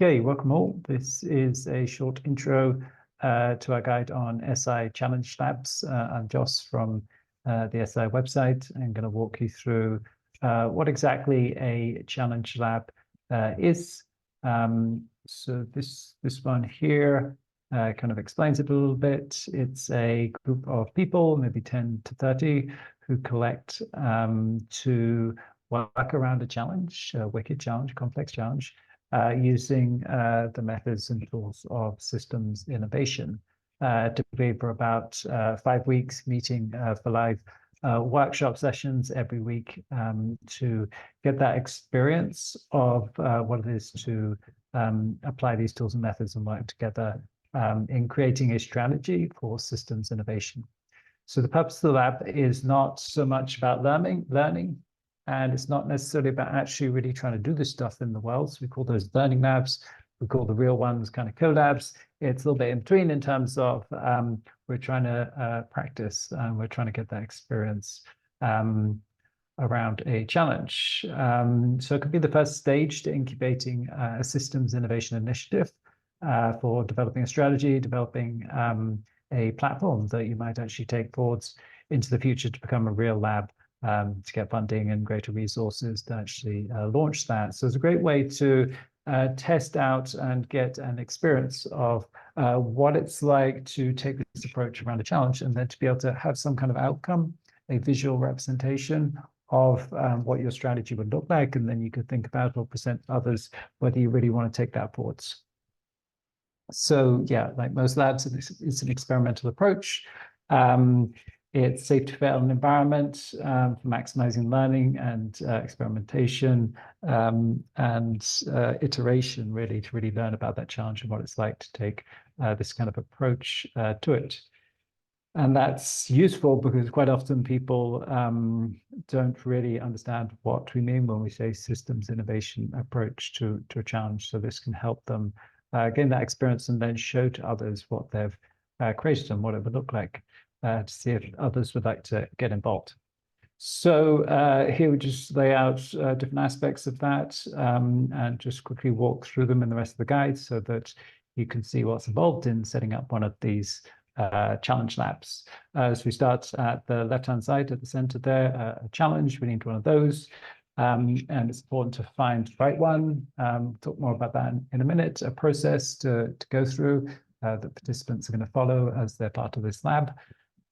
Okay, welcome all. This is a short intro to our guide on SI Challenge Labs. I'm Joss from the SI website. I'm going to walk you through what exactly a challenge lab is. So this one here kind of explains it a little bit. It's a group of people, maybe 10 to 30, who collect to work around a challenge, a wicked challenge, complex challenge, using the methods and tools of systems innovation, typically for about 5 weeks, meeting for live workshop sessions every week to get that experience of what it is to apply these tools and methods and work together in creating a strategy for systems innovation. So the purpose of the lab is not so much about learning, and it's not necessarily about actually really trying to do this stuff in the world. So we call those learning labs. We call the real ones kind of co-labs. It's a little bit in between in terms of we're trying to practice, and we're trying to get that experience around a challenge. So it could be the first stage to incubating a systems innovation initiative for developing a strategy, developing a platform that you might actually take forwards into the future to become a real lab, to get funding and greater resources to actually launch that. So it's a great way to test out and get an experience of what it's like to take this approach around a challenge, and then to be able to have some kind of outcome, a visual representation of what your strategy would look like, and then you could think about or present to others whether you really want to take that forwards. So yeah, like most labs, it's an experimental approach. It's safe to fail an environment for maximizing learning and experimentation and iteration, really, to really learn about that challenge and what it's like to take this kind of approach to it. And that's useful because quite often people don't really understand what we mean when we say systems innovation approach to a challenge. So this can help them gain that experience and then show to others what they've created and what it would look like, to see if others would like to get involved. So here we just lay out different aspects of that and just quickly walk through them in the rest of the guide so that you can see what's involved in setting up one of these challenge labs. So we start at the left-hand side at the center there, a challenge. We need one of those. And it's important to find the right one. Talk more about that in a minute. A process to go through that participants are going to follow as they're part of this lab.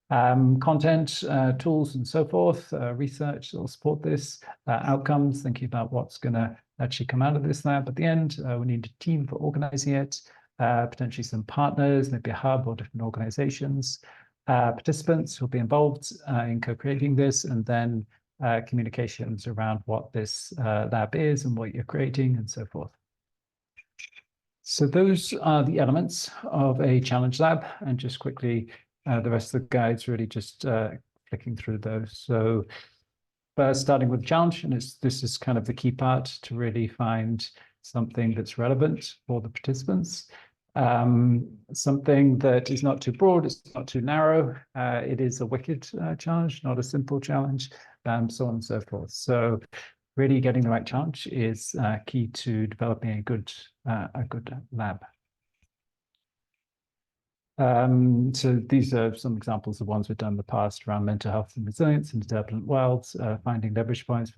Content, tools, and so forth, research that will support this, outcomes, thinking about what's going to actually come out of this lab at the end. We need a team for organizing it, potentially some partners, maybe a hub or different organizations, participants who will be involved in co-creating this, and then communications around what this lab is and what you're creating and so forth. So those are the elements of a challenge lab, and just quickly, the rest of the guide's really just clicking through those. So first, starting with the challenge, and this is kind of the key part to really find something that's relevant for the participants. Something that is not too broad, it's not too narrow. It is a wicked challenge, not a simple challenge, so on and so forth. So really getting the right challenge is key to developing a good lab. So these are some examples of ones we've done in the past around mental health and resilience in turbulent worlds, finding leverage points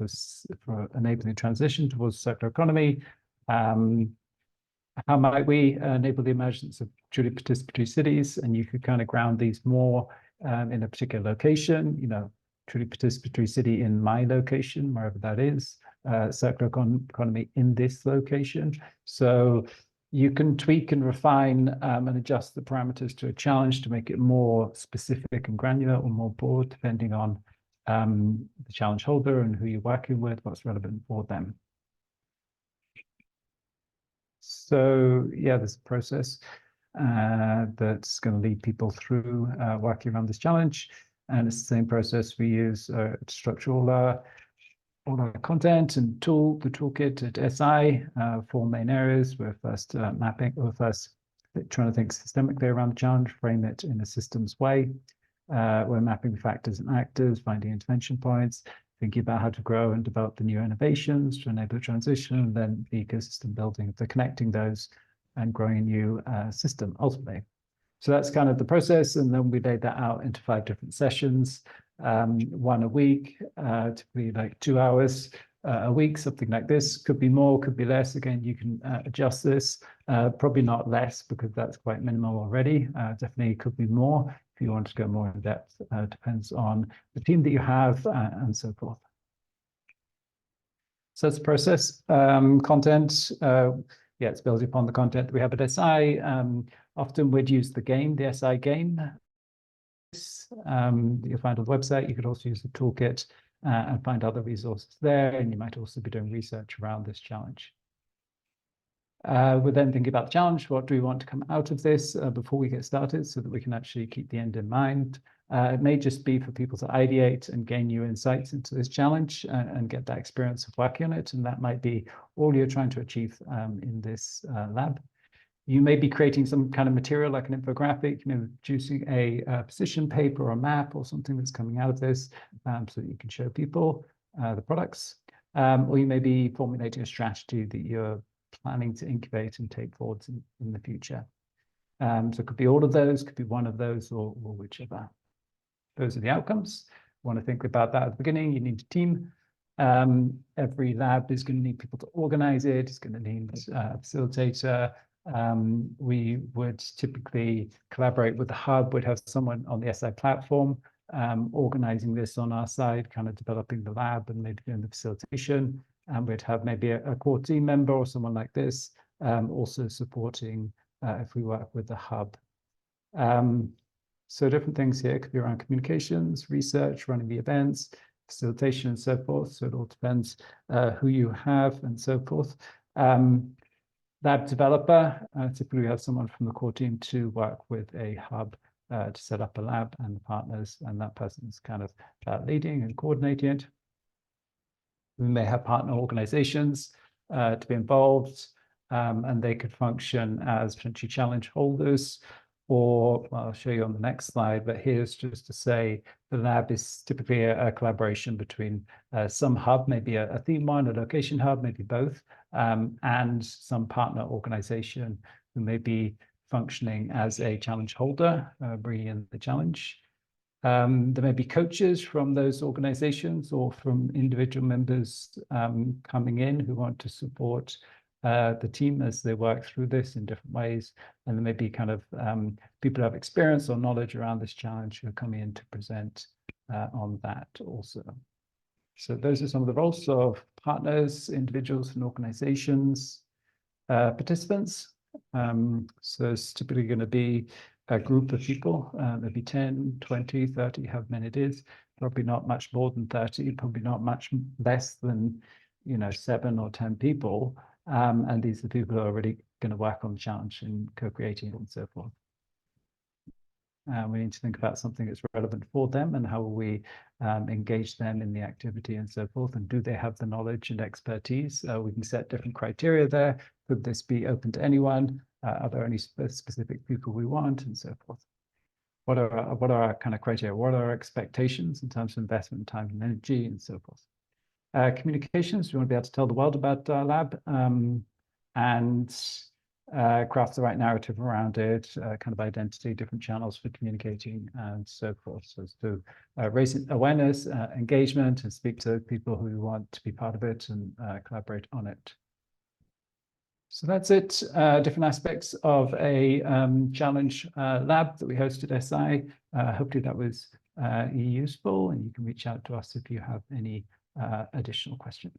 for enabling transition towards circular economy. How might we enable the emergence of truly participatory cities? And you could kind of ground these more in a particular location, you know, truly participatory city in my location, wherever that is, circular economy in this location. So you can tweak and refine and adjust the parameters to a challenge to make it more specific and granular or more broad, depending on the challenge holder and who you're working with, what's relevant for them. So yeah, there's a process that's going to lead people through working around this challenge. And it's the same process we use to structure all our content and the toolkit at SI, 4 main areas. We're first trying to think systemically around the challenge, frame it in a systems way. We're mapping factors and actors, finding intervention points, thinking about how to grow and develop the new innovations to enable the transition, and then the ecosystem building, the connecting those and growing a new system ultimately. So that's kind of the process. And then we laid that out into 5 different sessions, one a week, typically like 2 hours a week, something like this. Could be more, could be less. Again, you can adjust this. Probably not less because that's quite minimal already. Definitely could be more if you want to go more in depth. Depends on the team that you have and so forth. So that's the process. Content, yeah, it's built upon the content that we have at SI. Often we'd use the game, the SI game. You'll find on the website. You could also use the toolkit and find other resources there. And you might also be doing research around this challenge. We're then thinking about the challenge. What do we want to come out of this before we get started so that we can actually keep the end in mind? It may just be for people to ideate and gain new insights into this challenge and get that experience of working on it. And that might be all you're trying to achieve in this lab. You may be creating some kind of material like an infographic, you know, producing a position paper or a map or something that's coming out of this so that you can show people the products. Or you may be formulating a strategy that you're planning to incubate and take forward in the future. So it could be all of those, could be one of those, or whichever. Those are the outcomes. You want to think about that at the beginning. You need a team. Every lab is going to need people to organize it. It's going to need a facilitator. We would typically collaborate with the hub. We'd have someone on the SI platform organizing this on our side, kind of developing the lab and maybe doing the facilitation. And we'd have maybe a core team member or someone like this also supporting if we work with the hub. So different things here could be around communications, research, running the events, facilitation, and so forth. So it all depends who you have and so forth. Lab developer, typically we have someone from the core team to work with a hub to set up a lab and the partners, and that person's kind of leading and coordinating it. We may have partner organizations to be involved, and they could function as potentially challenge holders, or well, I'll show you on the next slide, but here's just to say the lab is typically a collaboration between some hub, maybe a theme one, a location hub, maybe both, and some partner organization who may be functioning as a challenge holder, bringing in the challenge. There may be coaches from those organizations or from individual members coming in who want to support the team as they work through this in different ways. And there may be kind of people who have experience or knowledge around this challenge who are coming in to present on that also. So those are some of the roles of partners, individuals and organizations, participants. So it's typically going to be a group of people, maybe 10, 20, 30, however many it is, probably not much more than 30, probably not much less than, 7 or 10 people. And these are the people who are really going to work on the challenge and co-creating it and so forth. We need to think about something that's relevant for them and how we engage them in the activity and so forth. And do they have the knowledge and expertise? We can set different criteria there. Could this be open to anyone? Are there any specific people we want and so forth? What are our kind of criteria? What are our expectations in terms of investment, time and energy and so forth? Communications, we want to be able to tell the world about our lab and craft the right narrative around it, kind of identity, different channels for communicating and so forth. So as to raise awareness, engagement, and speak to people who want to be part of it and collaborate on it. So that's it, different aspects of a challenge lab that we hosted at SI. Hopefully that was useful, and you can reach out to us if you have any additional questions.